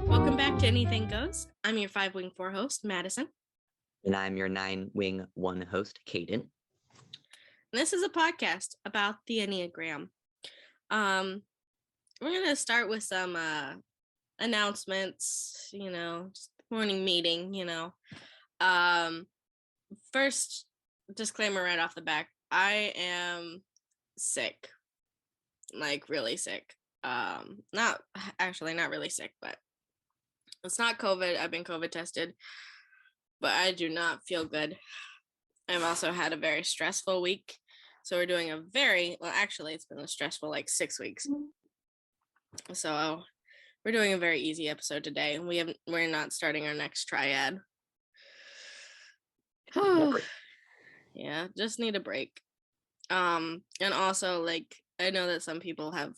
Welcome back to Anything Goes. I'm your 5-wing 4 host, Madison. And I'm your 9-wing 1 host, Caden. And this is a podcast about the Enneagram. We're going to start with some announcements, just morning meeting, First, disclaimer right off the back, I am sick, like really sick. Not really sick, but it's not COVID. I've been COVID tested, but I do not feel good. I've also had a very stressful week. So we're doing it's been a stressful 6 weeks. So we're doing a very easy episode today. We're not starting our next triad. Yeah, just need a break. And also I know that some people have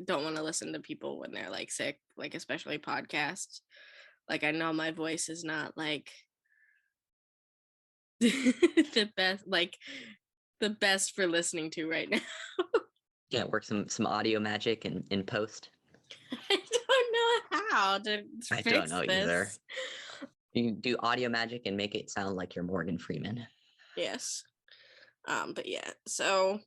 don't want to listen to people when they're sick, especially podcasts. I know my voice is not the best for listening to right now. Yeah, work some audio magic in post. I don't know how to I don't know either. You do audio magic and make it sound like you're Morgan Freeman. Yes. But yeah, so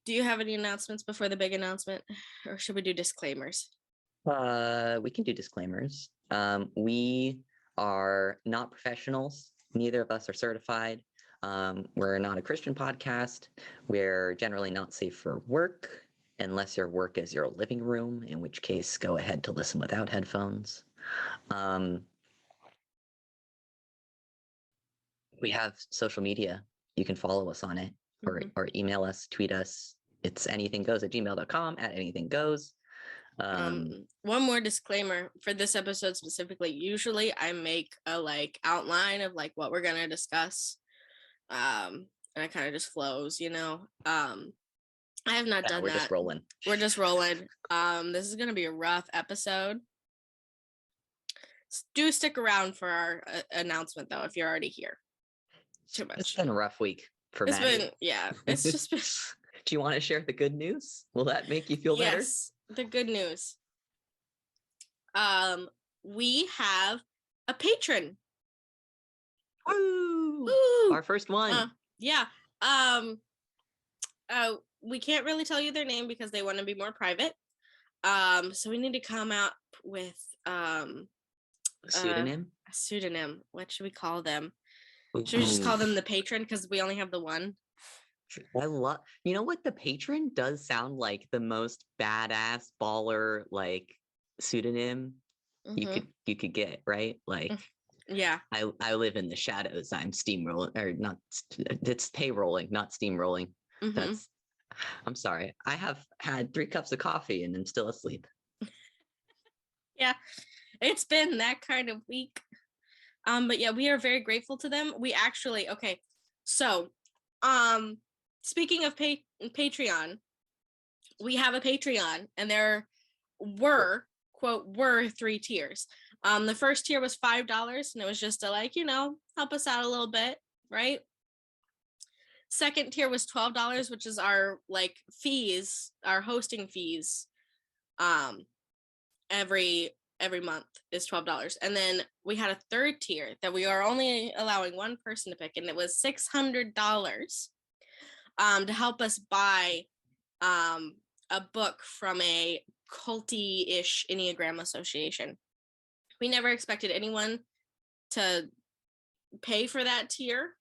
do you have any announcements before the big announcement, or should we do disclaimers? We can do disclaimers. We are not professionals. Neither of us are certified. We're not a Christian podcast. We're generally not safe for work, unless your work is your living room, in which case go ahead to listen without headphones. We have social media. You can follow us on it, or email us, tweet us. It's EnneathingGoes@gmail.com, @EnneathingGoes. One more disclaimer for this episode specifically. Usually I make a outline of what we're gonna discuss, and it kind of just flows, I have not done that. We're just rolling. This is gonna be a rough episode. Do stick around for our announcement though if you're already here. Too much. It's been a rough week for Maddie. It's just been. Do you want to share the good news? Will that make you feel better? Yes, the good news. We have a patron. Woo! Our first one. Yeah. We can't really tell you their name because they want to be more private. So we need to come out with a pseudonym. A pseudonym. What should we call them? Should we just call them the patron because we only have the one? I love. You know what? The patron does sound like the most badass baller pseudonym you could get, right? Yeah. I live in the shadows. I'm steamrolling, or not. It's payrolling, not steamrolling. That's. I'm sorry. I have had 3 cups of coffee and I'm still asleep. Yeah, it's been that kind of week. But yeah, we are very grateful to them. We actually, okay. So, speaking of Patreon, we have a Patreon, and there were 3 tiers. The first tier was $5, and it was just to help us out a little bit, right? Second tier was $12, which is our fees, our hosting fees. Every month is $12. And then we had a third tier that we are only allowing one person to pick, and it was $600 to help us buy a book from a culty-ish Enneagram association. We never expected anyone to pay for that tier.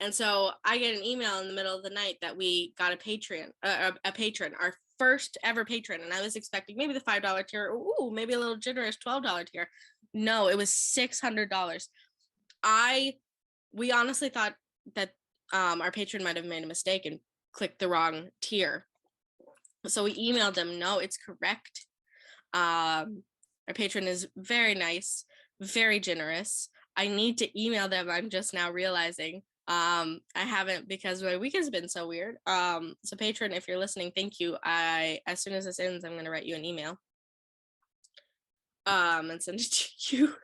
And so I get an email in the middle of the night that we got a patron, our first ever patron, and I was expecting maybe the $5 tier, or maybe a little generous $12 tier. No, it was $600. We honestly thought that our patron might have made a mistake and clicked the wrong tier. So we emailed them. No, it's correct. Our patron is very nice, very generous. I need to email them. I'm just now realizing. I haven't because my week has been so weird. So patron, if you're listening, thank you. As soon as this ends, I'm going to write you an email. And send it to you.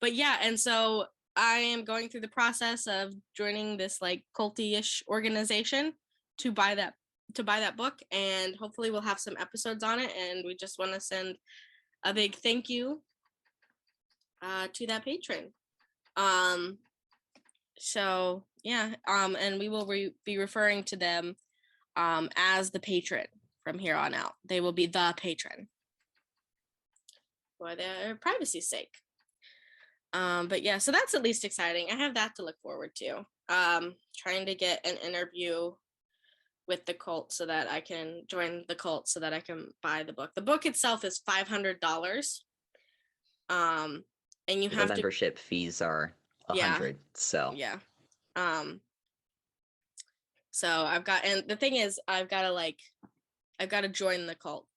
But yeah, and so I am going through the process of joining this like culty-ish organization to buy that book, and hopefully we'll have some episodes on it, and we just want to send a big thank you to that patron. So yeah, and we will be referring to them as the patron from here on out. They will be the patron for their privacy's sake. But yeah, so that's at least exciting. I have that to look forward to. Trying to get an interview with the cult so that I can join the cult so that I can buy the book. The book itself is $500. And you The have membership fees are $100. So yeah. So and the thing is, I've got to join the cult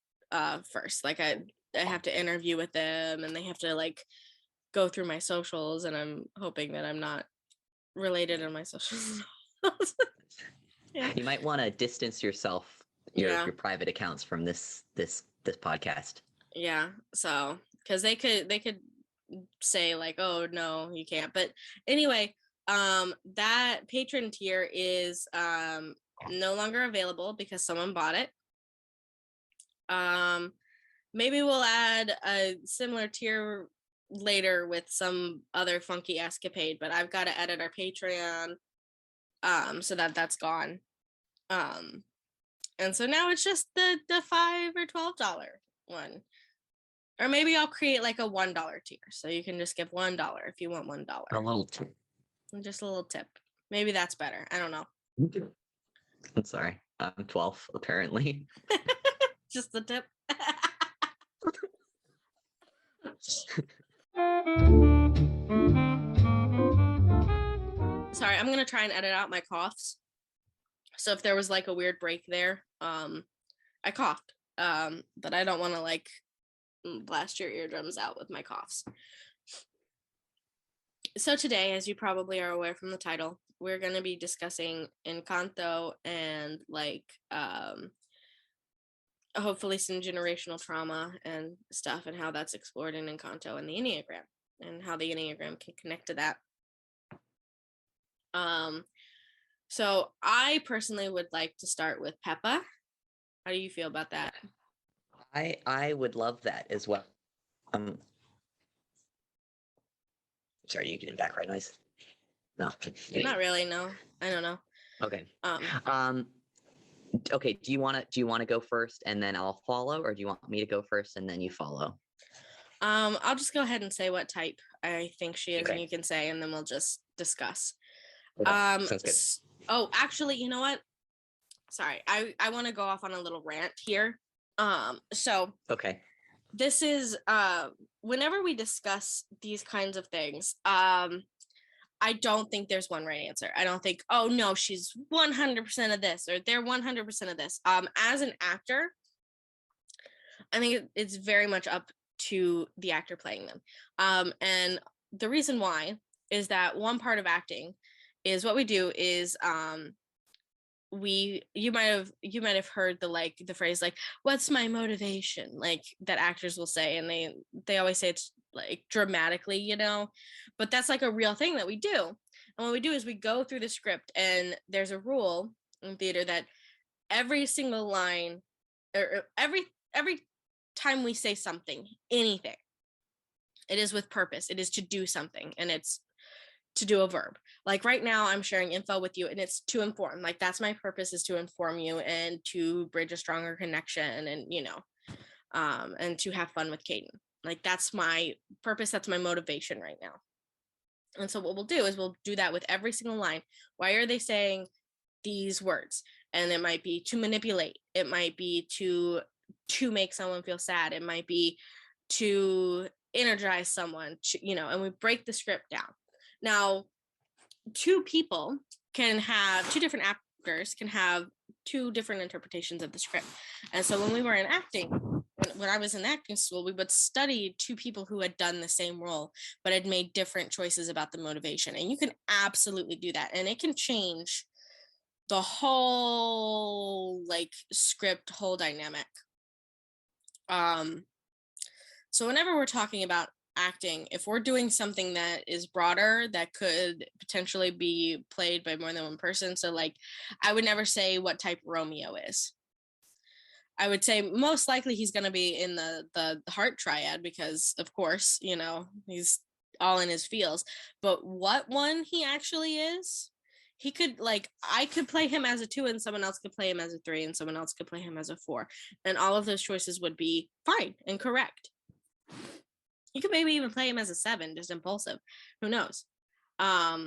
first. Like I have to interview with them, and they have to like go through my socials, and I'm hoping that I'm not related in my socials. yeah. You might want to distance yourself, your private accounts from this podcast. Yeah. So because they could say like, oh no, you can't. But anyway, that patron tier is no longer available because someone bought it. Maybe we'll add a similar tier later with some other funky escapade, but I've got to edit our Patreon so that's gone. And so now it's just the $5 or $12 one. Or maybe I'll create like a $1 tier, so you can just give $1 if you want $1. A little tip. Just a little tip. Maybe that's better. I don't know. I'm sorry. I'm 12, apparently. Just the tip. Sorry, I'm gonna try and edit out my coughs. So if there was like a weird break there, I coughed. But I don't want to like blast your eardrums out with my coughs. So today, as you probably are aware from the title, we're going to be discussing Encanto and like hopefully some generational trauma and stuff, and how that's explored in Encanto and the Enneagram, and how the Enneagram can connect to that. So I personally would like to start with Peppa. How do you feel about that? I would love that as well. Sorry, you getting background noise? No. Not really, no. I don't know. Okay. Okay, do you want to go first and then I'll follow, or do you want me to go first and then you follow? I'll just go ahead and say what type I think she is, Okay. and you can say, and then we'll just discuss. Okay, sounds good. Oh, actually, you know what? Sorry, I want to go off on a little rant here. So okay. This is whenever we discuss these kinds of things, I don't think there's one right answer. I don't think, oh no, she's 100% of this, or they're 100% of this. As an actor, I think it's very much up to the actor playing them. And the reason why is that one part of acting is what we do is you might have heard the phrase like, what's my motivation, like that actors will say, and they always say it's like dramatically, but that's like a real thing that we do. And what we do is we go through the script, and there's a rule in theater that every single line, or every time we say something, anything, it is with purpose. It is to do something, and it's to do a verb. Like right now I'm sharing info with you, and it's to inform. Like that's my purpose, is to inform you and to bridge a stronger connection, and and to have fun with Caden. Like that's my purpose, that's my motivation right now. And so what we'll do is we'll do that with every single line. Why are they saying these words? And it might be to manipulate, it might be to make someone feel sad, it might be to energize someone, and we break the script down. Now, two different actors can have two different interpretations of the script. And so when we were in acting, when I was in acting school, we would study two people who had done the same role, but had made different choices about the motivation. And you can absolutely do that. And it can change the whole script, whole dynamic. So whenever we're talking about acting, if we're doing something that is broader that could potentially be played by more than one person, so like I would never say what type Romeo is. I would say most likely he's going to be in the heart triad because of course, you know, he's all in his feels, but what one he actually is, he could, like, I could play him as a 2 and someone else could play him as a 3 and someone else could play him as a 4, and all of those choices would be fine and correct. You could maybe even play him as a 7, just impulsive. Who knows? Yeah.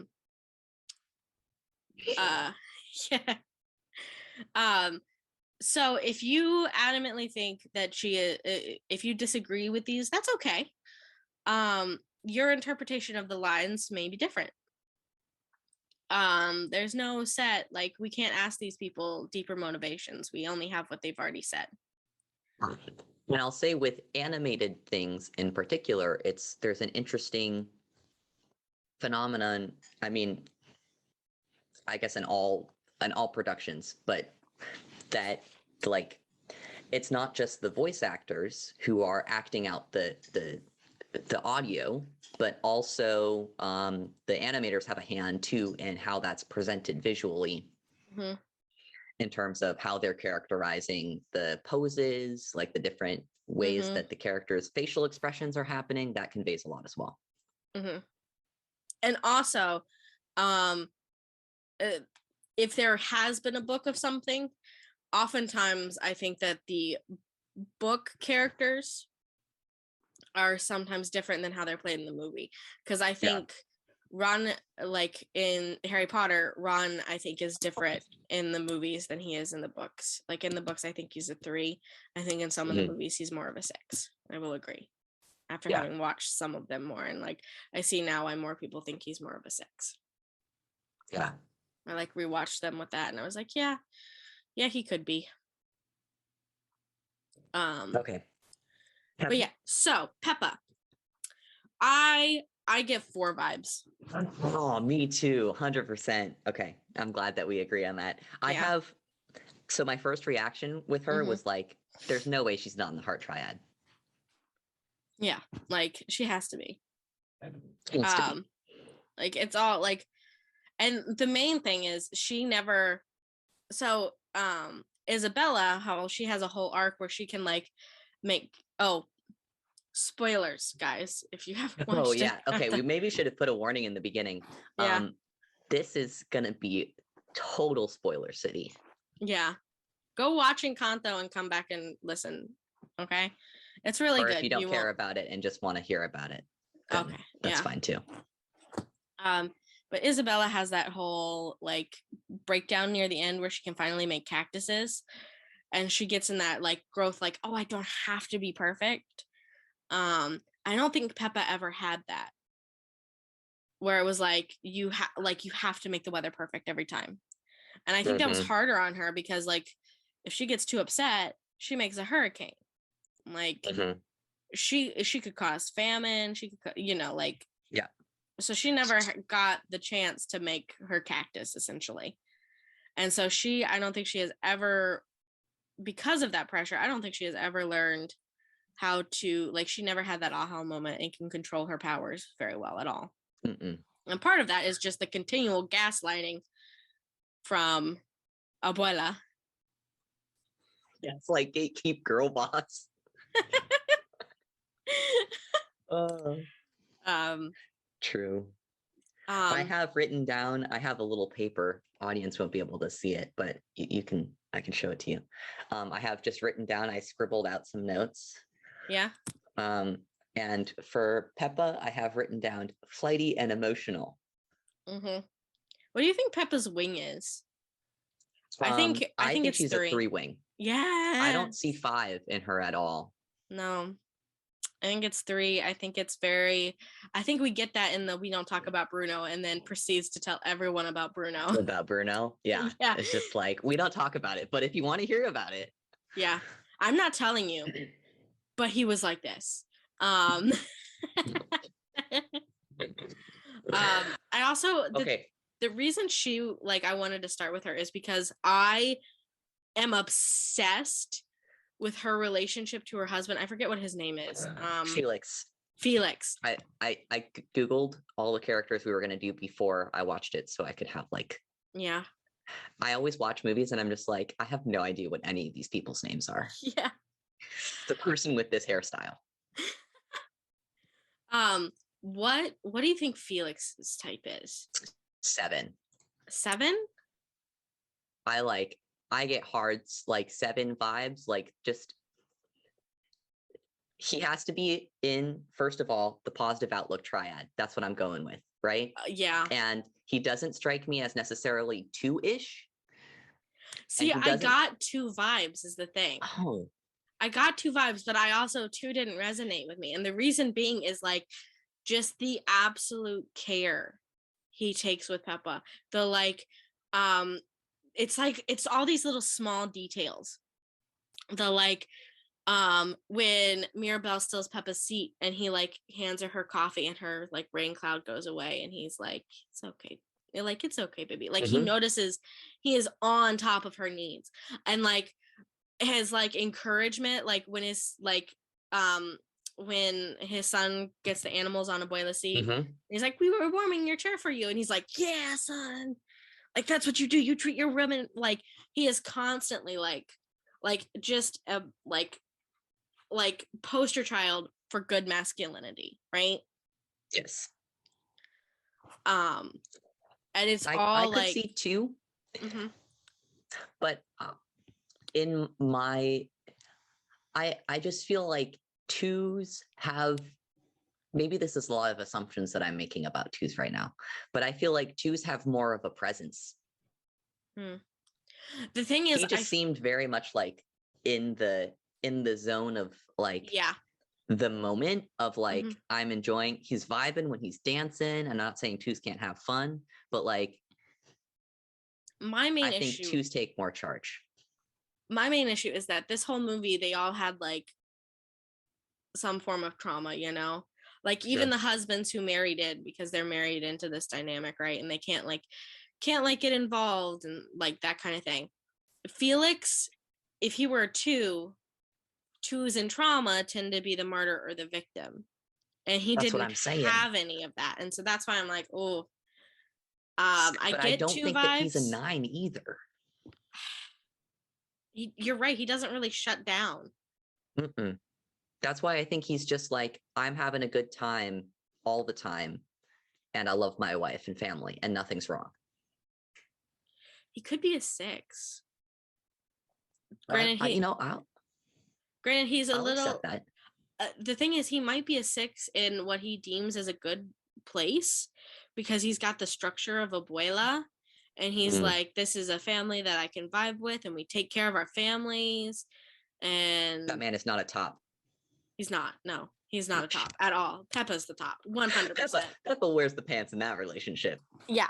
So if you adamantly think that if you disagree with these, that's okay. Your interpretation of the lines may be different. There's no set, like, we can't ask these people deeper motivations. We only have what they've already said. And I'll say with animated things in particular, there's an interesting phenomenon. I mean, I guess in all productions, but that, like, it's not just the voice actors who are acting out the audio, but also the animators have a hand too in how that's presented visually. Mm-hmm. In terms of how they're characterizing the poses, like the different ways mm-hmm. that the characters' facial expressions are happening, that conveys a lot as well. Mm-hmm. And also, if there has been a book of something, oftentimes I think that the book characters are sometimes different than how they're played in the movie. Because I think Ron, like in Harry Potter, Ron, I think, is different in the movies than he is in the books. Like in the books, I think he's a 3. I think in some of the movies, he's more of a 6. I will agree. After having watched some of them more, and like I see now why more people think he's more of a 6. Yeah. I like rewatched them with that, and I was like, yeah, he could be. Okay. But yeah, so Peppa, I get 4 vibes. Oh, me too. 100%. Okay. I'm glad that we agree on that. So my first reaction with her was like, there's no way she's not in the heart triad. Yeah. Like she has to be. Like it's all like, and the main thing is she never, so Isabella, how she has a whole arc where she can we make, spoilers, guys, if you haven't watched it. Okay, we maybe should have put a warning in the beginning. This is gonna be total spoiler city. Yeah, go watch Encanto and come back and listen. Okay, it's really good. Or if you don't care about it and just want to hear about it, okay, that's fine too. But Isabella has that whole like breakdown near the end where she can finally make cactuses, and she gets in that like growth, like, oh, I don't have to be perfect. I don't think Peppa ever had that, where it was like you have to make the weather perfect every time. And I think that was harder on her because like if she gets too upset, she makes a hurricane. Like she could cause famine. She could, so she never got the chance to make her cactus essentially. And so I don't think she has ever, because of that pressure, I don't think she has ever learned how to, like, she never had that aha moment and can control her powers very well at all. And part of that is just the continual gaslighting from Abuela. Yeah, it's like gatekeep girl boss. True. I have written down, I have a little paper, audience won't be able to see it, but I can show it to you. I have just written down, I scribbled out some notes. Yeah. And for Peppa, I have written down flighty and emotional. What do you think Peppa's wing is? I think it's she's 3. A 3 wing. Yeah. I don't see 5 in her at all. No. I think it's 3. I think we get that in the we don't talk about Bruno, and then proceeds to tell everyone about Bruno. About Bruno? Yeah. It's just like, we don't talk about it, but if you want to hear about it. Yeah. I'm not telling you, but he was like this. I also, the reason I wanted to start with her is because I am obsessed with her relationship to her husband. I forget what his name is. Felix. Felix. I Googled all the characters we were going to do before I watched it so I could have like, Yeah. I always watch movies and I'm just like, I have no idea what any of these people's names are. Yeah. The person with this hairstyle. What do you think Felix's type is? 7. 7? I get hard like 7 vibes, like just he has to be in, first of all, the positive outlook triad. That's what I'm going with, right? Yeah. And he doesn't strike me as necessarily 2-ish. See, I got 2 vibes is the thing. Oh. I got 2 vibes, but I also 2 didn't resonate with me. And the reason being is like just the absolute care he takes with Peppa. The like, it's all these little small details. The like, when Mirabelle steals Peppa's seat and he like hands her coffee and her like rain cloud goes away and he's like, it's okay. Like, it's okay, baby. Like he notices he is on top of her needs. And like his like encouragement, like when his like when his son gets the animals on Abuela's seat, he's like, we were warming your chair for you. And he's like, yeah, son. Like, that's what you do. You treat your women. Like, he is constantly like just a like poster child for good masculinity, right? Yes. And it's I all could like see 2, but in my, I just feel like 2s have, maybe this is a lot of assumptions that I'm making about 2s right now, but I feel like 2s have more of a presence. The thing is, he just seemed very much like in the zone of like, yeah, the moment of like, I'm enjoying, he's vibing when he's dancing. I'm not saying 2s can't have fun, but like, my main I think issue 2s take more charge. My main issue is that this whole movie, they all had like some form of trauma, you know? Like even the husbands who married in, because they're married into this dynamic, right? And they can't get involved and like that kind of thing. Felix, if he were a 2, 2s in trauma tend to be the martyr or the victim. And he That's what didn't I'm saying. have any of that. And so that's why I'm like, oh, but I don't think vibes. that he's a 9 either. You're right. He doesn't really shut down. That's why I think he's just like, I'm having a good time all the time. And I love my wife and family and nothing's wrong. He could be a 6. Granted, granted, he's a I'll little. accept that. The thing is, he might be a 6 in what he deems as a good place because he's got the structure of Abuela. And he's like, this is a family that I can vibe with, and we take care of our families. And that man is not a top. He's not. No, he's not a top at all. Peppa's the top, 100%. Peppa wears the pants in that relationship. Yeah.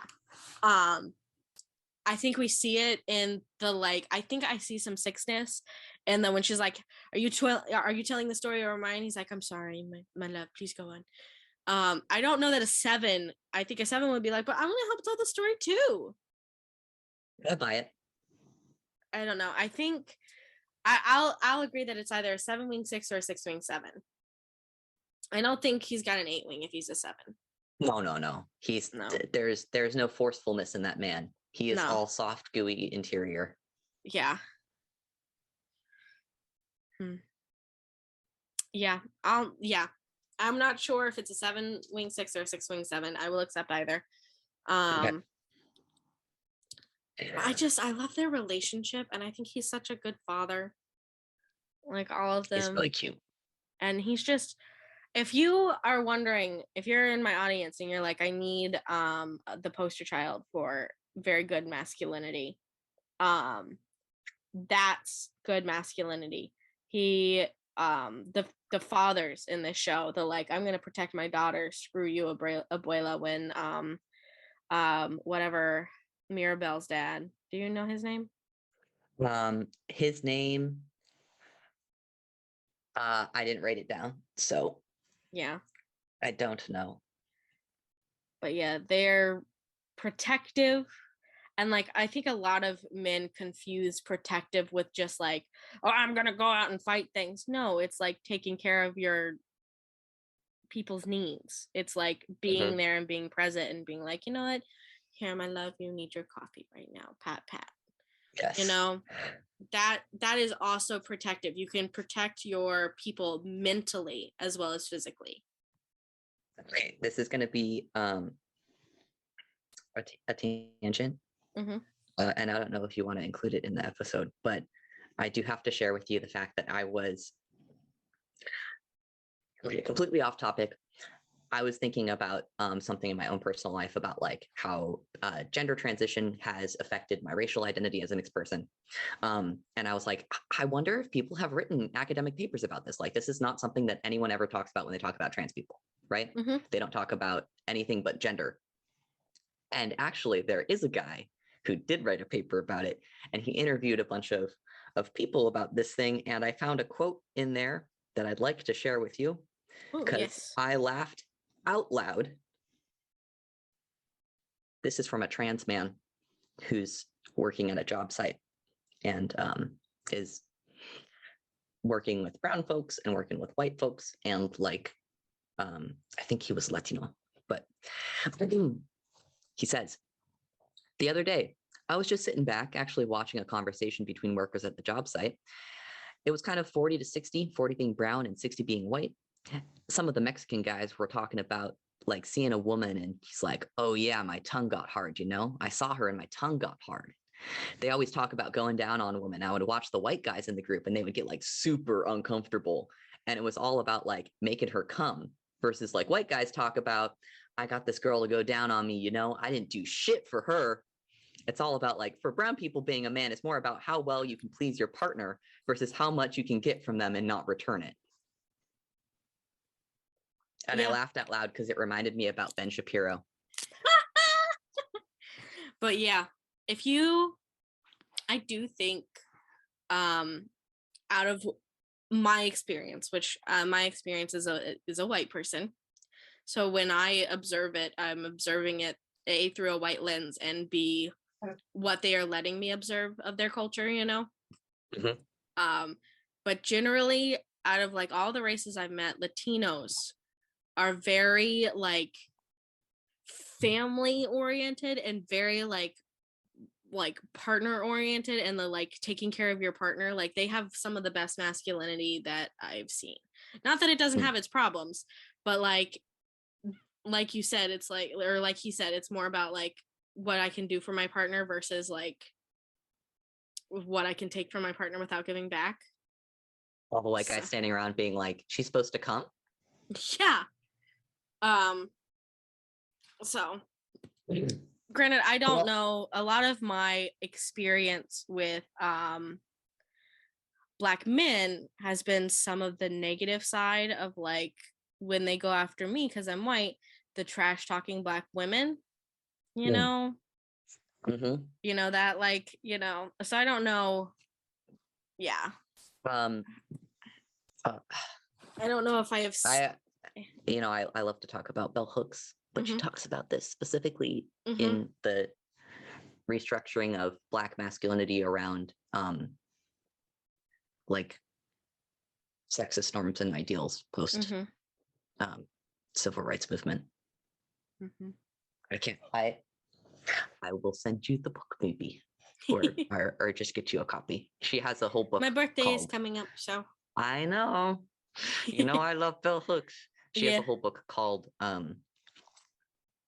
I think we see it in the like. I think I see some 6ness, and then when she's like, "Are you telling the story or mine?" He's like, "I'm sorry, my love. Please go on." I don't know that a 7. I think a 7 would be like, but I want to help tell the story too. I buy it. I don't know. I think I'll agree that it's either a 7-wing 6 or a 6-wing 7. I don't think he's got an 8-wing if he's a 7. No. There's no forcefulness in that man. He is all soft, gooey interior. Yeah. Yeah. I'm not sure if it's a 7-wing 6 or a 6-wing 7. I will accept either. Okay. I love their relationship, and I think he's such a good father. Like all of them. He's really cute. And he's just, if you are wondering, if you're in my audience and you're like, I need the poster child for very good masculinity, that's good masculinity. He the fathers in this show, the like, I'm gonna protect my daughter, screw you, abuela, when whatever Mirabelle's dad, do you know his name? His name, I didn't write it down, so yeah, I don't know. But yeah, they're protective. And like, I think a lot of men confuse protective with just like, oh, I'm gonna go out and fight things. No, it's like taking care of your people's needs. It's like being there and being present and being like, you know what, here, my love, you need your coffee right now, pat pat. Yes. You know, that is also protective. You can protect your people mentally as well as physically. Okay, this is going to be a tangent, and I don't know if you want to include it in the episode, but I do have to share with you the fact that I was completely off topic. I was thinking about something in my own personal life about like how gender transition has affected my racial identity as a mixed person. And I was like, I wonder if people have written academic papers about this. Like, this is not something that anyone ever talks about when they talk about trans people, right? They don't talk about anything but gender. And actually, there is a guy who did write a paper about it, and he interviewed a bunch of people about this thing. And I found a quote in there that I'd like to share with you because I laughed out loud. This is from a trans man who's working at a job site and is working with brown folks and working with white folks. And like, I think he was Latino, but he says, the other day, I was just sitting back, actually watching a conversation between workers at the job site. It was kind of 40 to 60, 40 being brown and 60 being white. Some of the Mexican guys were talking about like seeing a woman and he's like, oh yeah, my tongue got hard, you know? I saw her and my tongue got hard. They always talk about going down on women. I would watch the white guys in the group and they would get like super uncomfortable. And it was all about like making her come versus like white guys talk about, I got this girl to go down on me, you know? I didn't do shit for her. It's all about like, for brown people being a man, it's more about how well you can please your partner versus how much you can get from them and not return it. And I laughed out loud because it reminded me about Ben Shapiro. But yeah, I do think out of my experience, which my experience is a white person. So when I observe it, I'm observing it A, through a white lens, and B, what they are letting me observe of their culture, you know? But generally, out of like all the races I've met, Latinos are very like family oriented and very like partner oriented, and the like taking care of your partner. Like they have some of the best masculinity that I've seen. Not that it doesn't have its problems, but like you said, it's like, or like he said, it's more about like what I can do for my partner versus like what I can take from my partner without giving back. All the white guys standing around being like, she's supposed to come. Yeah. So granted, I don't know, a lot of my experience with Black men has been some of the negative side of like when they go after me because I'm white, the trash talking Black women, you know? You know, that like, you know, so I don't know. Yeah. I don't know if I have. I love to talk about bell hooks, but she talks about this specifically in the restructuring of Black masculinity around like sexist norms and ideals post civil rights movement. I will send you the book maybe, or just get you a copy. She has a whole book. My birthday is coming up, so I know. You know I love bell hooks. She has a whole book called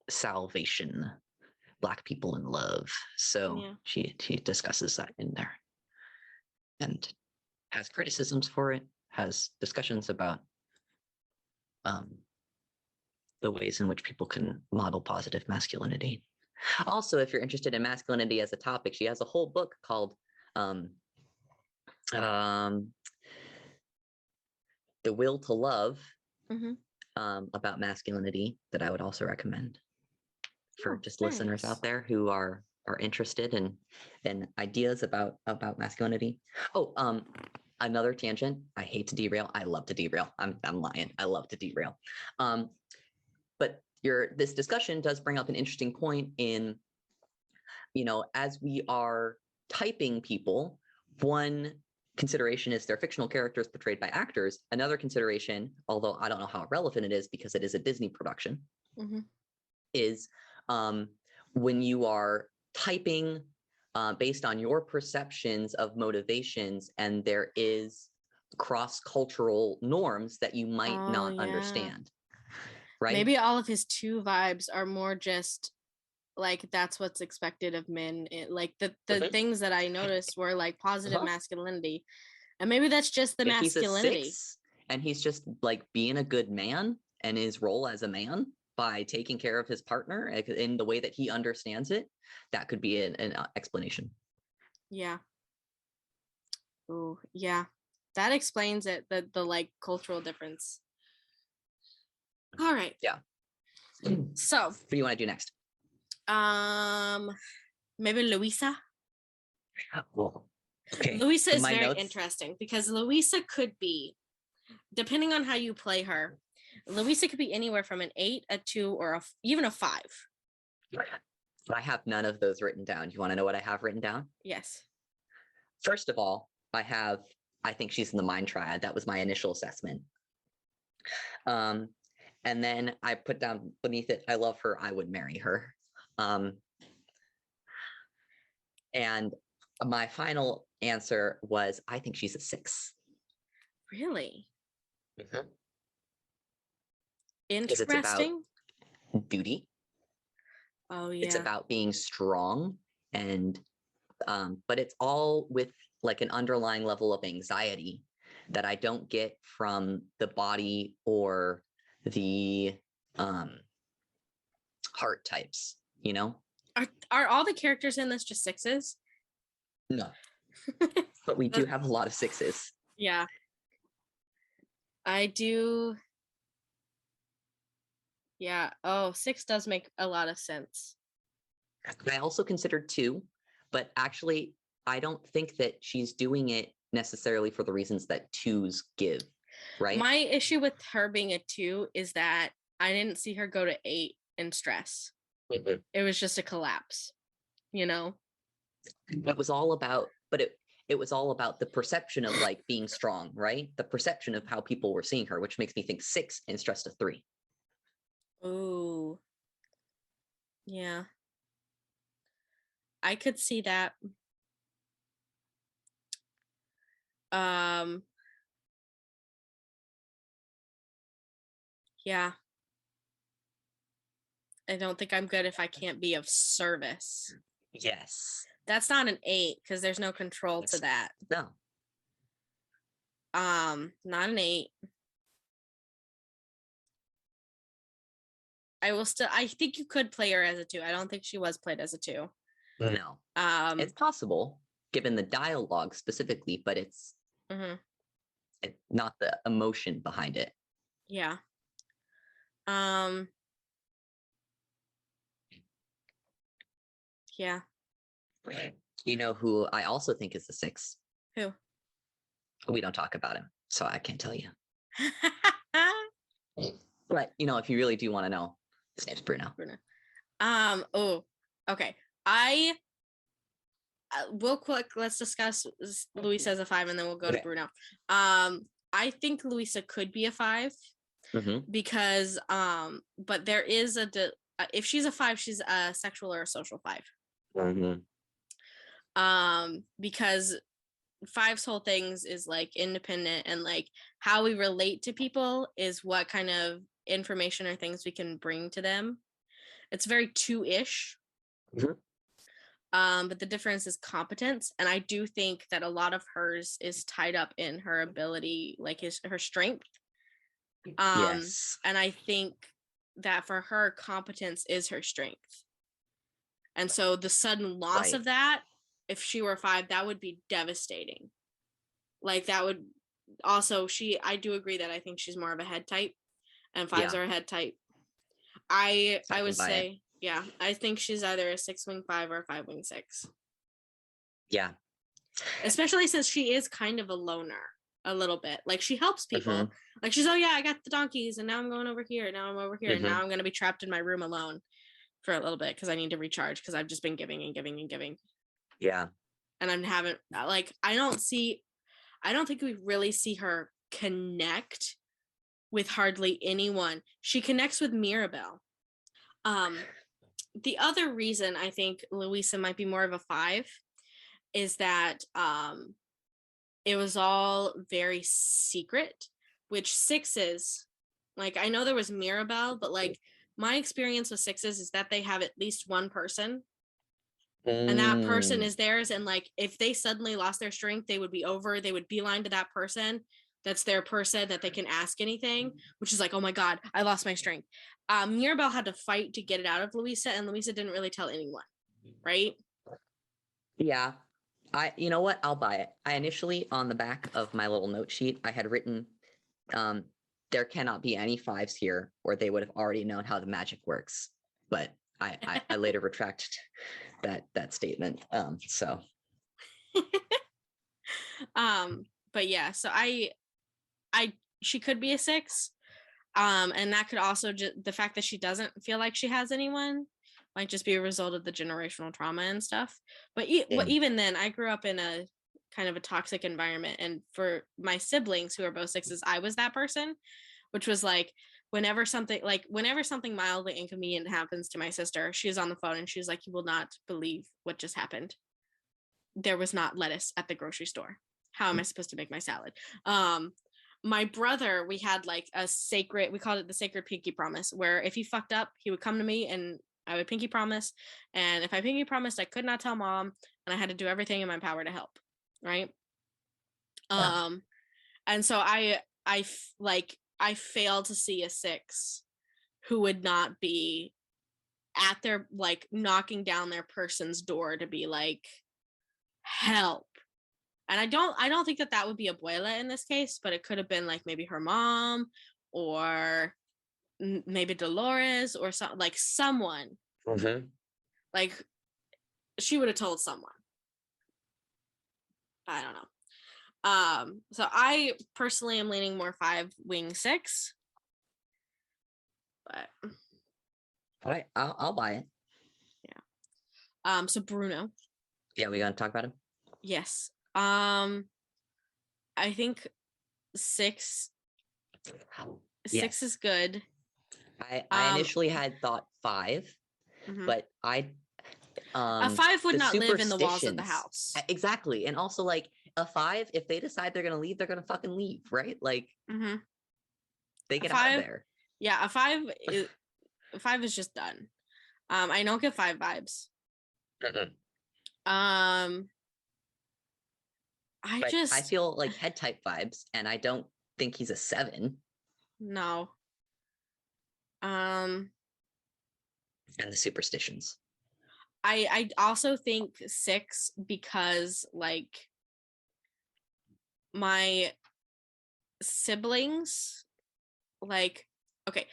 Salvation, Black People in Love. So she discusses that in there and has criticisms for it, has discussions about the ways in which people can model positive masculinity. Also, if you're interested in masculinity as a topic, she has a whole book called The Will to Love, about masculinity, that I would also recommend for just listeners out there who are interested in ideas about masculinity. Another tangent. I hate to derail. I love to derail. I'm lying. I love to derail. But this discussion does bring up an interesting point in, you know, as we are typing people, one consideration is they're fictional characters portrayed by actors. Another consideration, although I don't know how relevant it is because it is a Disney production, is when you are typing based on your perceptions of motivations, and there is cross-cultural norms that you might not understand, right? Maybe all of his 2 vibes are more just like that's what's expected of men. Like the things that I noticed were like positive masculinity, and maybe that's just the masculinity. He's a 6, and he's just like being a good man, and his role as a man by taking care of his partner in the way that he understands it. That could be an explanation. Yeah. Oh, yeah. That explains it, the like cultural difference. All right. Yeah. So, what do you want to do next? Maybe Louisa. Well, okay. Louisa is very interesting because Louisa could be, depending on how you play her, Louisa could be anywhere from an 8, a 2, or even a 5. I have none of those written down. You want to know what I have written down? Yes. First of all, I think she's in the mind triad. That was my initial assessment. And then I put down beneath it, I love her, I would marry her. And my final answer was, I think she's a 6. Really? Mm-hmm. Interesting. It's about duty. Oh, yeah. It's about being strong, and but it's all with like an underlying level of anxiety that I don't get from the body or the heart types, you know? Are all the characters in this just 6s? No. But we do have a lot of 6s. Yeah. I do. Yeah. Oh, 6 does make a lot of sense. I also considered 2, but actually I don't think that she's doing it necessarily for the reasons that 2s give, right? My issue with her being a 2 is that I didn't see her go to 8 in stress. It was just a collapse, you know? It was all about, but it was all about the perception of like being strong, right? The perception of how people were seeing her, which makes me think 6 and stress to 3. Ooh. Yeah. I could see that. Yeah. I don't think I'm good if I can't be of service. Yes. That's not an 8 because there's no control to that. No. Not an 8. I think you could play her as a 2. I don't think she was played as a 2. No. It's possible given the dialogue specifically, but it's not the emotion behind it. Yeah. Yeah. You know who I also think is the 6? Who? We don't talk about him, so I can't tell you. But you know, if you really do want to know, his name's Bruno. Oh, okay. Real quick, let's discuss Luisa as a 5, and then we'll go to Bruno. I think Luisa could be a 5 because but there is if she's a 5, she's a sexual or a social 5. Because 5's whole things is like independent, and like how we relate to people is what kind of information or things we can bring to them. It's very 2-ish. But the difference is competence, and I do think that a lot of hers is tied up in her ability, like her strength. Yes. And I think that for her, competence is her strength. And so the sudden loss of that, if she were 5, that would be devastating. Like that would also, I do agree that I think she's more of a head type, and 5s are a head type. I would say, yeah, I think she's either a 6-wing 5 or a 5-wing 6. Yeah. Especially since she is kind of a loner a little bit. Like she helps people. Like she's, oh yeah, I got the donkeys and now I'm going over here. Now I'm over here. And now I'm going to be trapped in my room alone for a little bit because I need to recharge because I've just been giving and giving and giving. Yeah. And I don't see, I don't think we really see her connect with hardly anyone. She connects with Mirabel. The other reason I think Louisa might be more of a 5 is that it was all very secret, which 6s, like, I know there was Mirabel, but like my experience with 6s is that they have at least one person, and that person is theirs, and like if they suddenly lost their strength, they would beeline to that person. That's their person that they can ask anything, which is like, oh my god, I lost my strength. Mirabel had to fight to get it out of Louisa, and Louisa didn't really tell anyone, right? Yeah. You know what? I'll buy it. I initially, on the back of my little note sheet, I had written, there cannot be any 5s here, or they would have already known how the magic works. But I later retracted that statement. So. But yeah, so she could be a 6. And that could also the fact that she doesn't feel like she has anyone might just be a result of the generational trauma and stuff. But even then, I grew up in a kind of a toxic environment, and for my siblings who are both 6s, I was that person, which was like whenever something mildly inconvenient happens to my sister, she's on the phone and she's like, you will not believe what just happened. There was not lettuce at the grocery store. How am I supposed to make my salad? My brother, we had like we called it the sacred pinky promise, where if he fucked up, he would come to me and I would pinky promise. And if I pinky promised, I could not tell mom, and I had to do everything in my power to help. Right. Yeah. And so I failed to see a 6 who would not be at their, like, knocking down their person's door to be like, help. And I don't think that would be Abuela in this case, but it could have been like maybe her mom, or maybe Dolores, or someone. Mm-hmm. Like, she would have told someone. I don't know. So I personally am leaning more 5 wing 6. But All right, I'll buy it. Yeah. So Bruno. Yeah, we gonna talk about him? Yes. I think 6 is good. I initially had thought 5, but a 5 would not live in the walls of the superstitions. house. Exactly. And also, like, a 5, if they decide they're gonna leave, they're gonna fucking leave, right? Like, they get out of there. Yeah, a 5 is just done. I don't get 5 vibes. I feel like head type vibes, and I don't think he's a 7. No. And the superstitions. I also think 6 because, like, my siblings, like, okay,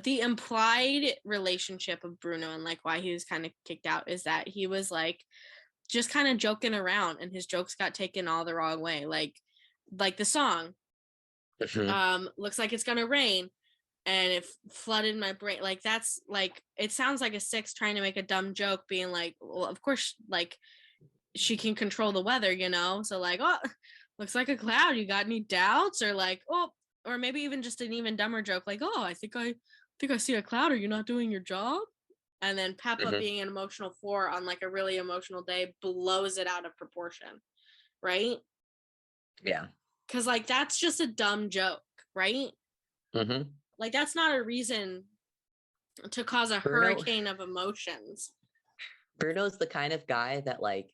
the implied relationship of Bruno and like why he was kind of kicked out is that he was like just kind of joking around, and his jokes got taken all the wrong way. Like the song, looks like it's gonna rain, and it flooded my brain. Like, that's like, it sounds like a 6 trying to make a dumb joke, being like, well, of course, like, she can control the weather, you know? So like, oh, looks like a cloud. You got any doubts? Or like, oh, or maybe even just an even dumber joke, like, oh, I think I see a cloud. Are you not doing your job? And then Peppa, being an emotional 4 on like a really emotional day, blows it out of proportion, right? Yeah. Because like, that's just a dumb joke, right? Like, that's not a reason to cause a hurricane of emotions. Bruno's the kind of guy that like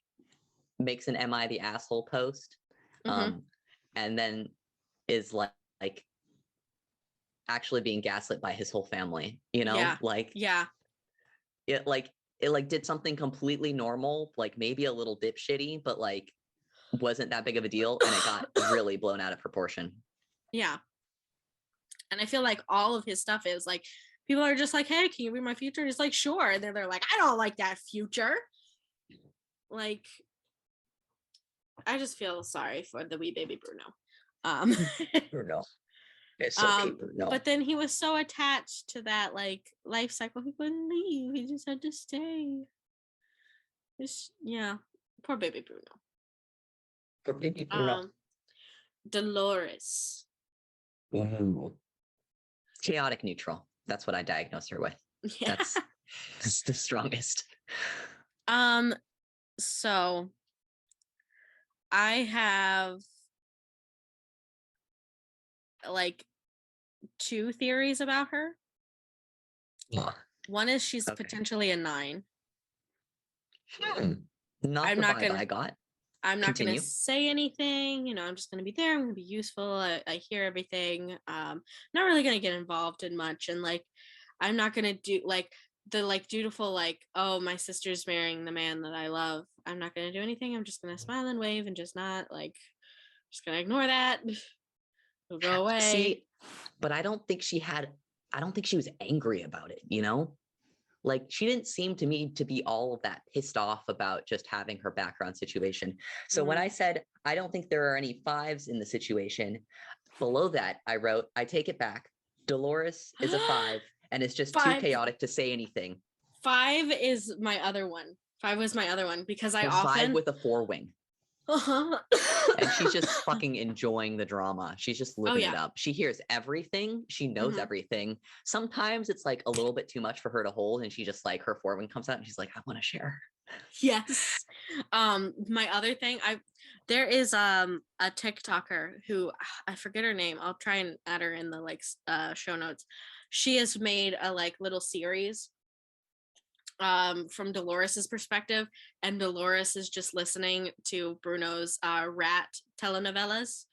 makes an "Am I the asshole" post, and then is like actually being gaslit by his whole family. You know, it did something completely normal, like maybe a little dipshitty, but like wasn't that big of a deal, and it got really blown out of proportion. Yeah. And I feel like all of his stuff is like, people are just like, hey, can you read my future? And he's like, sure. And then they're like, I don't like that future. Like, I just feel sorry for the wee baby Bruno. Bruno. It's okay, Bruno. But then he was so attached to that like life cycle, he couldn't leave. He just had to stay. Poor baby Bruno. Poor baby Bruno. Dolores. Ooh. Chaotic neutral. That's what I diagnosed her with. Yeah. That's the strongest. So I have like two theories about her. One is she's potentially a 9. Not I'm the not vibe gonna I got. I'm not Continue. gonna say anything, I'm just gonna be there. I'm gonna be useful. I hear everything. Not really gonna get involved in much, and like I'm not gonna do like the like dutiful like, oh, my sister's marrying the man that I love. I'm not gonna do anything. I'm just gonna smile and wave and just not like just gonna ignore that. It'll go away. See, but I don't think she was angry about it, Like she didn't seem to me to be all of that pissed off about just having her background situation. So when I said, I don't think there are any 5s in the situation, below that, I wrote, I take it back. Dolores is a 5 and it's just 5. too chaotic to say anything. 5 is my other one. 5 was my other one because I There's often 5 with a 4 wing. Uh-huh. And she's just fucking enjoying the drama. She's just living it up. She hears everything. She knows everything. Sometimes it's like a little bit too much for her to hold. And she just like her 4 wing comes out and she's like, I want to share. Yes. My other thing, there is a TikToker who I forget her name. I'll try and add her in the like show notes. She has made a like little series from Dolores's perspective, and Dolores is just listening to Bruno's rat telenovelas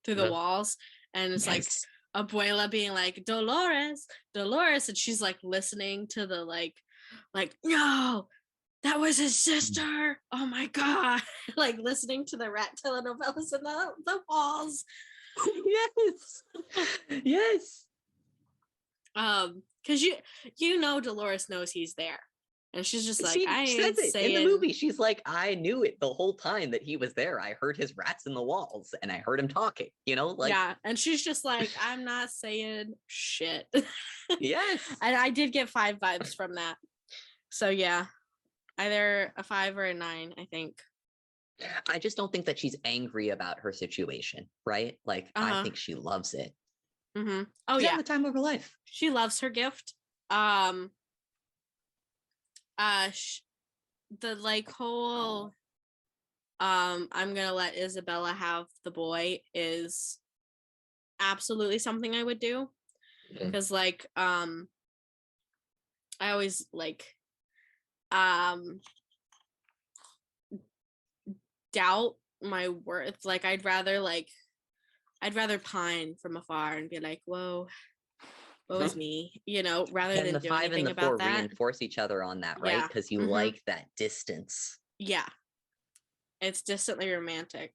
through the walls, and it's like Abuela being like, Dolores, and she's like listening to the like no, that was his sister. Oh my god. Like listening to the rat telenovelas in the walls. Yes. Yes. Because Dolores knows he's there. And she's just like, she I says ain't it saying... in the movie. She's like, I knew it the whole time that he was there. I heard his rats in the walls and I heard him talking, like. Yeah, and she's just like, I'm not saying shit. Yes. And I did get 5 vibes from that. So yeah, either a 5 or a 9, I think. I just don't think that she's angry about her situation, right? Like, I think she loves it. Oh, she's yeah. having the time of her life. She loves her gift. The like whole I'm gonna let Isabella have the boy is absolutely something I would do, because like I always like doubt my worth. Like I'd rather pine from afar and be like, whoa, woe is me, rather and than the do 5 anything and the 4 about that. reinforce each other on that, right? Because you like that distance. Yeah, it's distantly romantic.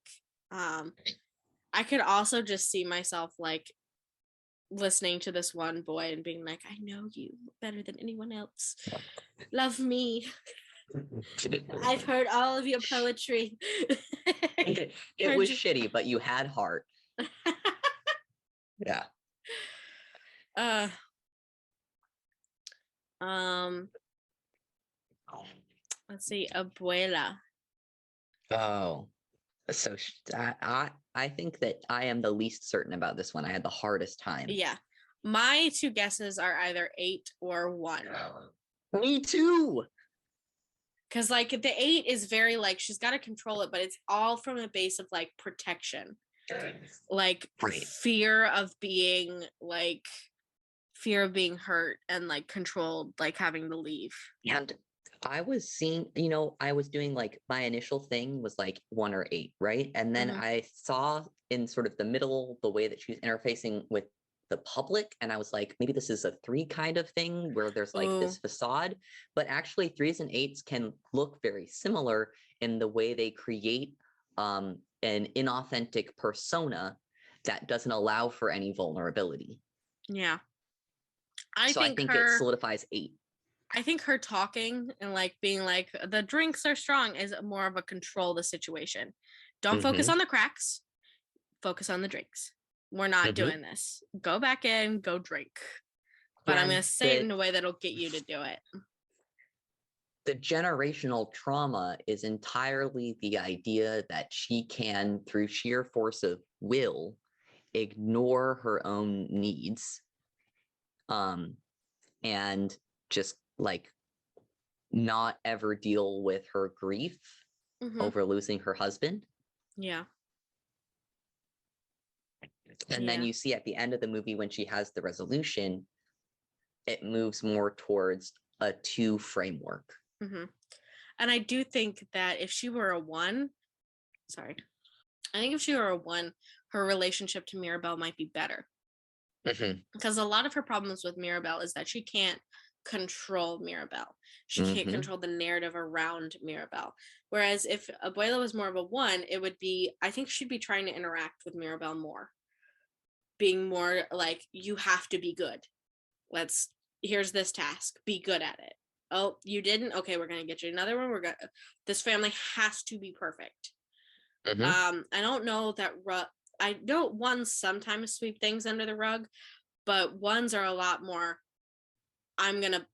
I could also just see myself like listening to this one boy and being like, I know you better than anyone else. Love me. I've heard all of your poetry. it was shitty, but you had heart. Yeah. Let's see, Abuela. Oh, so I think that I am the least certain about this one. I had the hardest time. Yeah, my 2 guesses are either 8 or 1. Me too. Because like the 8 is very like she's got to control it, but it's all from a base of like protection, like fear of being hurt and like controlled, like having to leave. And I was seeing, I was doing like my initial thing was like 1 or 8, right? And then I saw in sort of the middle the way that she was interfacing with the public, and I was like, maybe this is a 3 kind of thing where there's like this facade, but actually 3s and 8s can look very similar in the way they create an inauthentic persona that doesn't allow for any vulnerability. Yeah. I think it solidifies 8. I think her talking and like being like the drinks are strong is more of a control the situation. Don't focus on the cracks, focus on the drinks. We're not doing this. Go back in, go drink. But I'm going to say it in a way that'll get you to do it. The generational trauma is entirely the idea that she can, through sheer force of will ignore her own needs, and just like not ever deal with her grief over losing her husband. Yeah. And then you see at the end of the movie, when she has the resolution, it moves more towards a 2 framework. And I do think that if she were a 1, I think if she were a 1, her relationship to Mirabel might be better. Because a lot of her problems with Mirabel is that she can't control Mirabel. She can't control the narrative around Mirabel. Whereas if Abuela was more of a 1, it would be, I think she'd be trying to interact with Mirabel more. Being more like, you have to be good. Here's this task. Be good at it. Oh, you didn't? Okay, we're going to get you another one. This family has to be perfect. I don't know that, I know 1s sometimes sweep things under the rug, but 1s are a lot more, I'm going to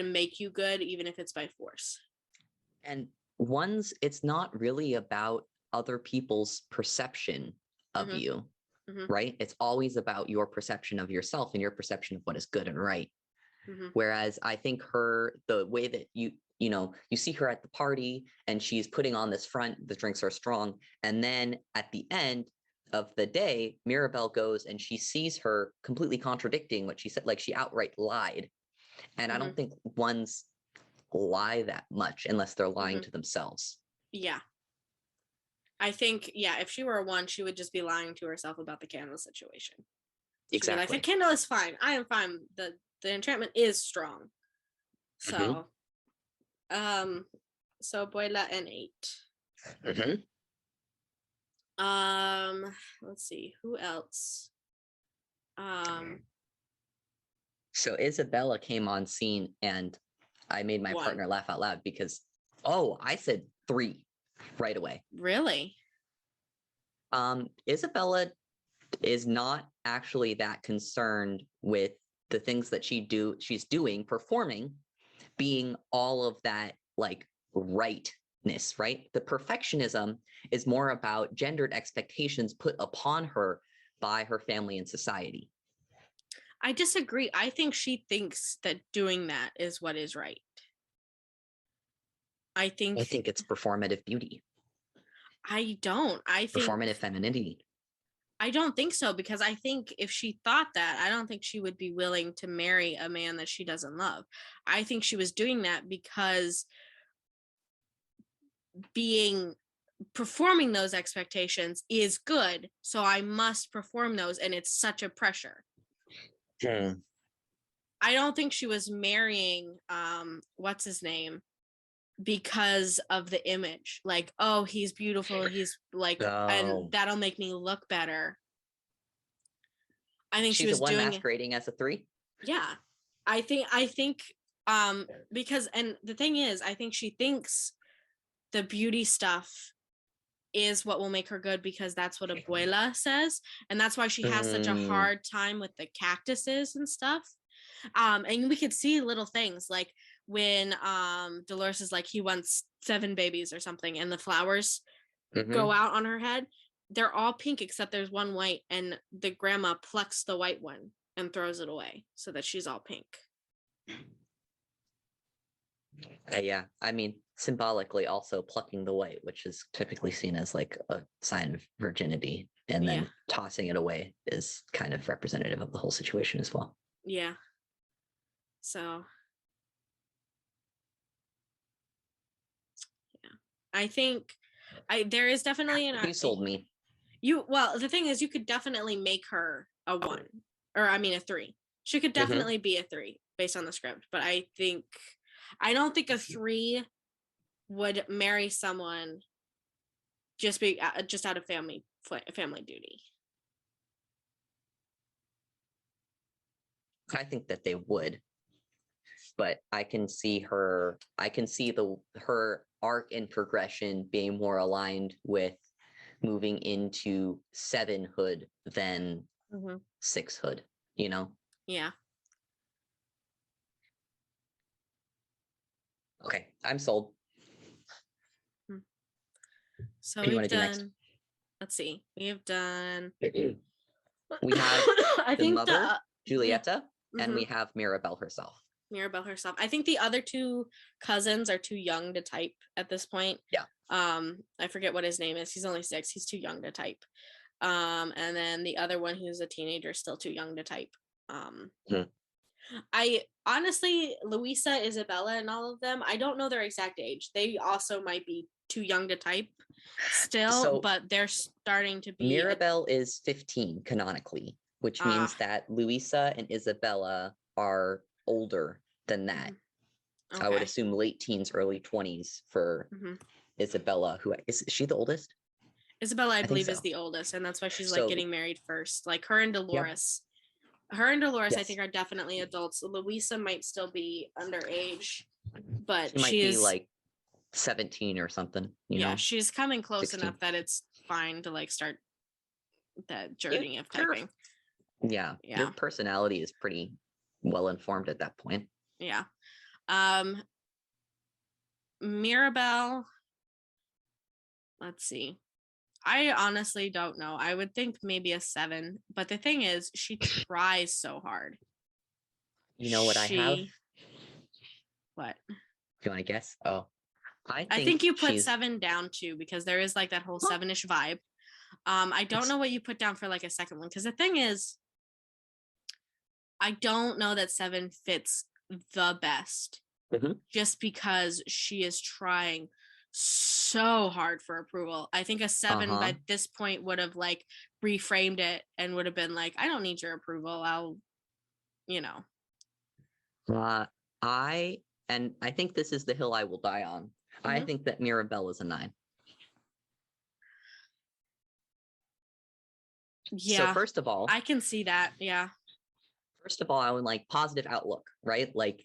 make you good, even if it's by force. And 1s, it's not really about other people's perception of you, right? It's always about your perception of yourself and your perception of what is good and right. Whereas I think the way that you see her at the party and she's putting on this front, the drinks are strong. And then at the end of the day, Mirabel goes and she sees her completely contradicting what she said, like she outright lied. And I don't think 1s lie that much unless they're lying to themselves. Yeah. I think, if she were a 1, she would just be lying to herself about the candle situation. Exactly. Like, the candle is fine. I am fine. The enchantment is strong. So, so Abuela and 8. Let's see, who else? So Isabella came on scene and I made my partner laugh out loud because, I said 3 right away. Really? Isabella is not actually that concerned with the things that she's doing, performing, being all of that like rightness, right? The perfectionism is more about gendered expectations put upon her by her family and society. I disagree. I think she thinks that doing that is what is right. I think it's performative beauty. I don't. I think performative femininity. I don't think so, because I think if she thought that, I don't think she would be willing to marry a man that she doesn't love. I think she was doing that because performing those expectations is good, so I must perform those, and it's such a pressure. I don't think she was marrying what's his name because of the image, like, oh, he's beautiful, he's like, and that'll make me look better. I think she was doing masquerading as a 3. Yeah, I think because, and the thing is, I think she thinks the beauty stuff is what will make her good because that's what Abuela says, and that's why she has such a hard time with the cactuses and stuff. And we could see little things like when Dolores is like, he wants 7 babies or something, and the flowers go out on her head. They're all pink except there's one white, and the grandma plucks the white one and throws it away so that she's all pink. Yeah, I mean, symbolically also plucking the white, which is typically seen as like a sign of virginity, and then tossing it away is kind of representative of the whole situation as well. Yeah. So, yeah, I think there is definitely you sold me. The thing is, you could definitely make her a 1, or I mean a 3. She could definitely be a 3 based on the script, but I don't think a 3 would marry someone just out of family duty. I think that they would, but I can see her arc and progression being more aligned with moving into 7-hood than 6-hood, you know? Yeah. Okay, I'm sold. So what do you want to do next? let's see. We have done. We have I the think mother, yeah. Julieta, and Mhm. we have Mirabelle herself. Mirabelle herself. I think the other two cousins are too young to type at this point. Yeah. I forget what his name is. He's only 6. He's too young to type. And then the other one who's a teenager is still too young to type. I honestly, Louisa, Isabella, and all of them, I don't know their exact age. They also might be too young to type still, So but they're starting to be. Mirabelle is 15 canonically, which means that Louisa and Isabella are older than that. Okay. I would assume late teens, early 20s for Isabella. Who is she the oldest? Isabella, I believe, so. is the oldest, and that's why she's So- like getting married first. Like her and Dolores. Her and Dolores, I Yes. think, are definitely adults. Louisa might still be underage, but She might she be is like 17 or something, you know? she's coming close 16. enough that it's fine to like start that journey of Sure. typing. Yeah. Your personality is pretty well informed at that point. Yeah. Mirabelle, let's see. I honestly don't know. I would think maybe a 7, but the thing is, she tries so hard. You know what I have? What? Do you want to guess? Oh, I think you put 7 down too, because there is like that whole 7-ish vibe. I don't know what you put down for like a second one, because the thing is, I don't know that 7 fits the best, just because she is trying so hard for approval. I think a 7 by this point would have like reframed it and would have been like, I don't need your approval. I'll, you know. I think this is the hill I will die on. I think that Mirabelle is a 9. Yeah. So first of all, I can see that. Yeah. First of all, I would like positive outlook, right? Like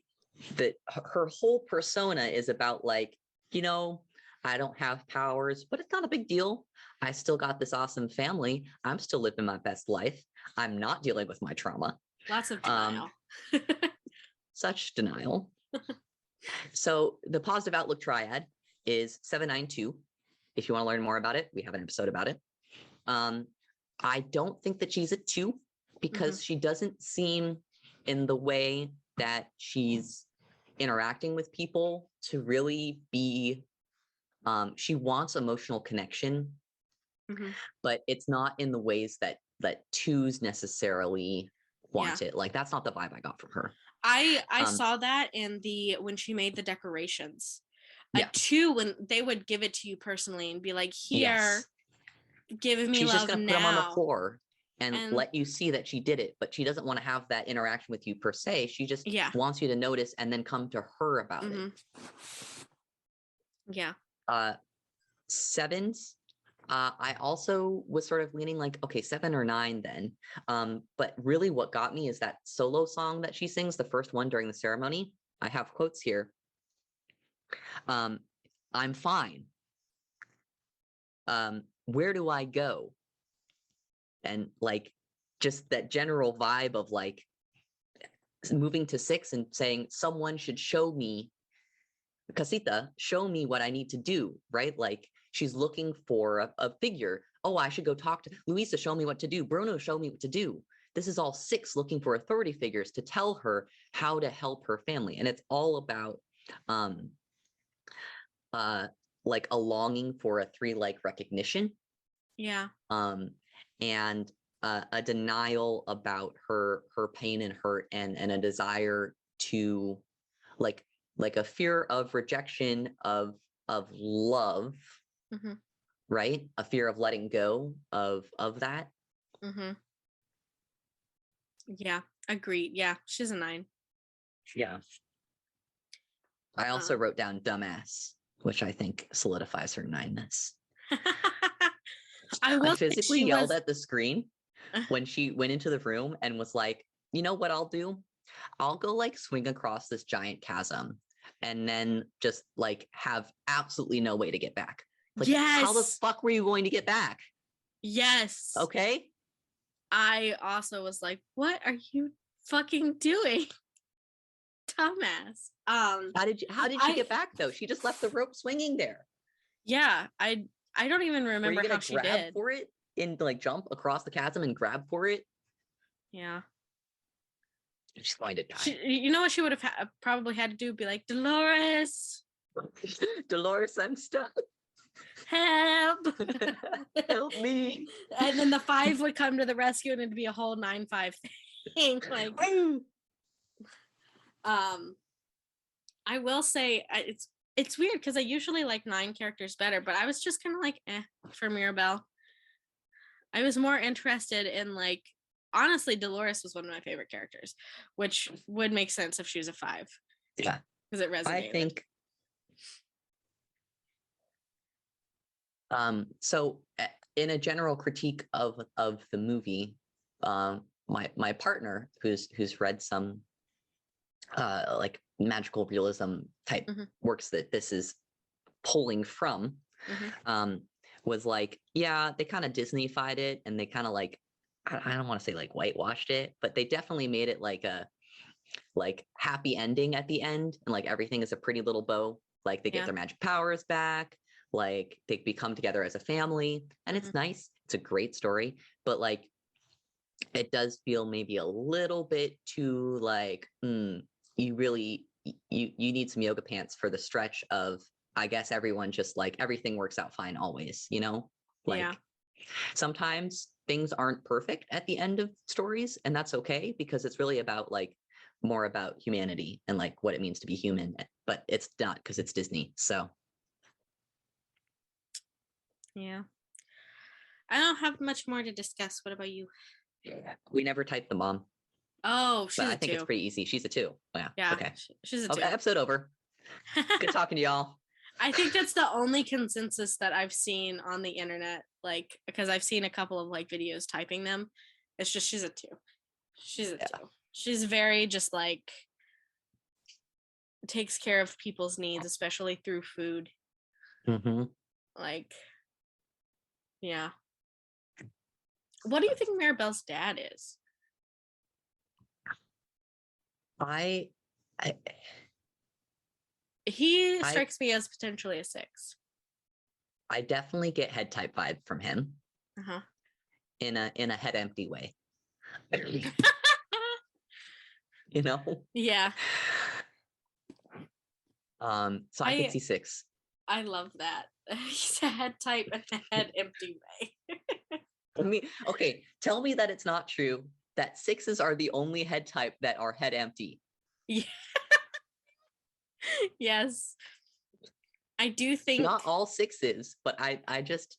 her whole persona is about like, you know, I don't have powers, but it's not a big deal. I still got this awesome family. I'm still living my best life. I'm not dealing with my trauma. Lots of denial. Such denial. So the positive outlook triad is 792. If you want to learn more about it, we have an episode about it. I don't think that she's a 2 because she doesn't seem in the way that she's interacting with people to really be, she wants emotional connection, but it's not in the ways that 2s necessarily want it. Like that's not the vibe I got from her. I saw that in when she made the decorations. A 2, when they would give it to you personally and be like, here, giving me She's love just gonna now. put them on the floor and let you see that she did it, but she doesn't want to have that interaction with you per se. She just wants you to notice and then come to her about it. Yeah. 7s, I also was sort of leaning like, okay, 7 or 9 then. But really what got me is that solo song that she sings, the first one during the ceremony. I have quotes here. I'm fine. Where do I go? And like just that general vibe of like moving to 6 and saying someone should show me, Casita, show me what I need to do, right? Like she's looking for a figure. Oh, I should go talk to Luisa, show me what to do. Bruno, show me what to do. This is all 6 looking for authority figures to tell her how to help her family. And it's all about like a longing for a 3-like recognition. Yeah. And a denial about her pain and hurt and a desire to like a fear of rejection of love, right? A fear of letting go of that. Yeah, agreed. Yeah, she's a 9. Yeah. I also wrote down dumbass, which I think solidifies her 9-ness. I physically yelled at the screen when she went into the room and was like, you know what I'll do? I'll go like swing across this giant chasm and then just like have absolutely no way to get back. Like, how the fuck were you going to get back? Yes. Okay. I also was like, what are you fucking doing? Dumbass. How did she get back though? She just left the rope swinging there. Yeah, I don't even Were you remember gonna how she grab did. for it and like jump across the chasm and grab for it? Yeah. She's going to die. You know what she would have probably had to do? Be like, Dolores, Dolores, I'm stuck. help. Help me. And then the 5 would come to the rescue and it'd be a whole 9-5 thing. Like, I will say it's weird because I usually like 9 characters better, but I was just kind of like, for Mirabelle. I was more interested in like, honestly, Dolores was one of my favorite characters, which would make sense if she was a 5. Yeah. Because it resonated. I think so in a general critique of the movie, my partner who's read some like magical realism type works that this is pulling from, was like, yeah, they kind of Disney-fied it, and they kind of like, I don't want to say like whitewashed it, but they definitely made it like a like happy ending at the end, and like everything is a pretty little bow. Like they get their magic powers back, like they become together as a family, and it's nice. It's a great story, but like it does feel maybe a little bit too like, you really you need some yoga pants for the stretch of, I guess everyone just like everything works out fine always, you know? Like sometimes things aren't perfect at the end of stories, and that's okay, because it's really about like more about humanity and like what it means to be human, but it's not, because it's Disney. So yeah, I don't have much more to discuss. What about you? we never typed the mom. Oh, she's but I a think 2. it's pretty easy. She's a 2. Yeah. Okay. She's a 2. Okay, episode over. Good talking to y'all. I think that's the only consensus that I've seen on the internet, like, because I've seen a couple of like videos typing them. It's just she's a 2. She's a 2. She's very just like takes care of people's needs, especially through food. Like, yeah. What do you think Maribel's dad is? He strikes me as potentially a 6. I definitely get head type vibe from him. In a head empty way. You know? Yeah. So I could see 6. I love that. He's a head type in a head empty way. I mean, okay, tell me that it's not true that 6s are the only head type that are head empty. Yeah. Yes. I do think not all 6s, but I just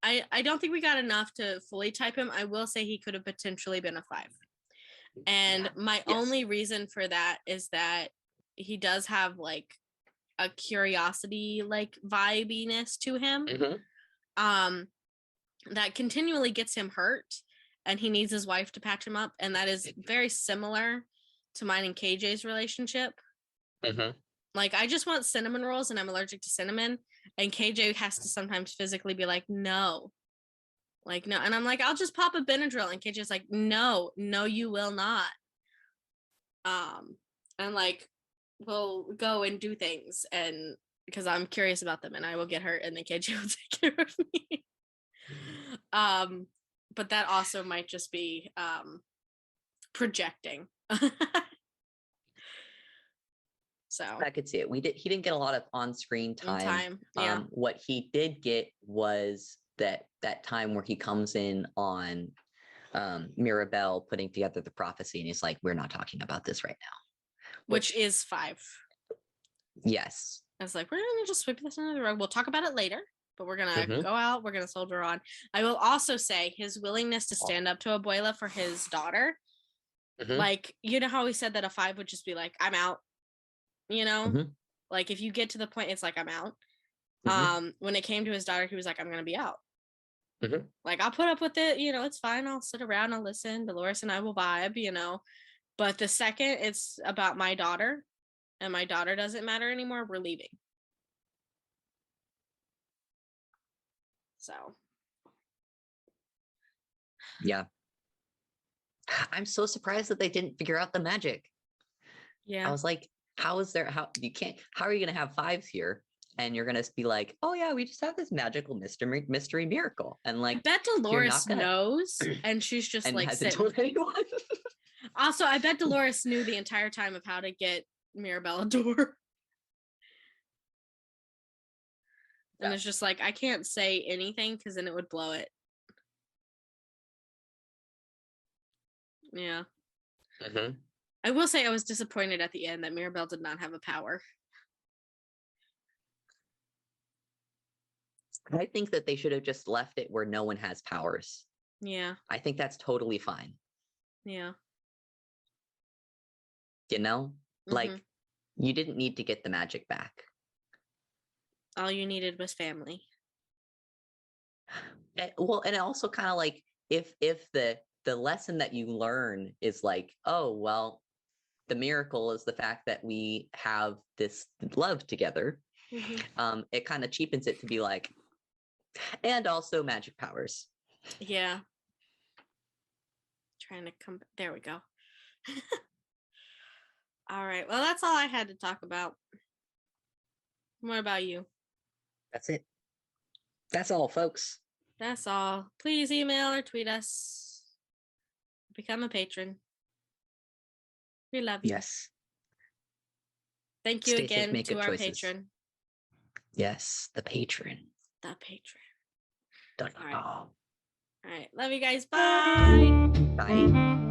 I don't think we got enough to fully type him. I will say he could have potentially been a 5. And my only reason for that is that he does have like a curiosity like vibiness to him. That continually gets him hurt, and he needs his wife to patch him up, and that is very similar to mine and KJ's relationship. Like, I just want cinnamon rolls and I'm allergic to cinnamon, and KJ has to sometimes physically be like, no, and I'm like, I'll just pop a Benadryl, and KJ's like, no, you will not. And like, we'll go and do things, and because I'm curious about them, and I will get hurt, and then KJ will take care of me. But that also might just be projecting. So I could see it. He didn't get a lot of on-screen time. Yeah. What he did get was that time where he comes in on Mirabelle putting together the prophecy, and he's like, we're not talking about this right now. Which is 5. Yes. I was like, we're gonna just sweep this under the rug. We'll talk about it later, but we're gonna go out, we're gonna soldier on. I will also say his willingness to stand up to Abuela for his daughter. Like, you know how he said that a 5 would just be like, I'm out. You know, like if you get to the point, it's like, I'm out. When it came to his daughter, he was like, I'm gonna be out. Like, I'll put up with it, you know, it's fine, I'll sit around, I'll listen, Dolores and I will vibe, you know, but the second it's about my daughter and my daughter doesn't matter anymore, we're leaving. So yeah, I'm so surprised that they didn't figure out the magic. I was like, how are you gonna have 5s here and you're gonna be like, oh yeah, we just have this magical mystery miracle, and I like bet you're Dolores not gonna knows, and she's just and like hasn't sitting. told anyone. Also, I bet Dolores knew the entire time of how to get Mirabelle a door. And it's just like, I can't say anything because then it would blow it. Yeah. Mm-hmm. I will say I was disappointed at the end that Mirabelle did not have a power. I think that they should have just left it where no one has powers. Yeah. I think that's totally fine. Yeah. You know, like Mhm. you didn't need to get the magic back. All you needed was family. Well, and also kind of like if the lesson that you learn is like, oh well, the miracle is the fact that we have this love together. Mhm. It kind of cheapens it to be like, and also magic powers. Yeah. Trying to come. There we go. All right. Well, that's all I had to talk about. What about you? That's it. That's all, folks. That's all. Please email or tweet us. Become a patron. We love you. Yes. Thank you Stay safe, again make to good our choices. patron. Yes, the patron. The patron. All right. All right. Love you guys. Bye. Bye.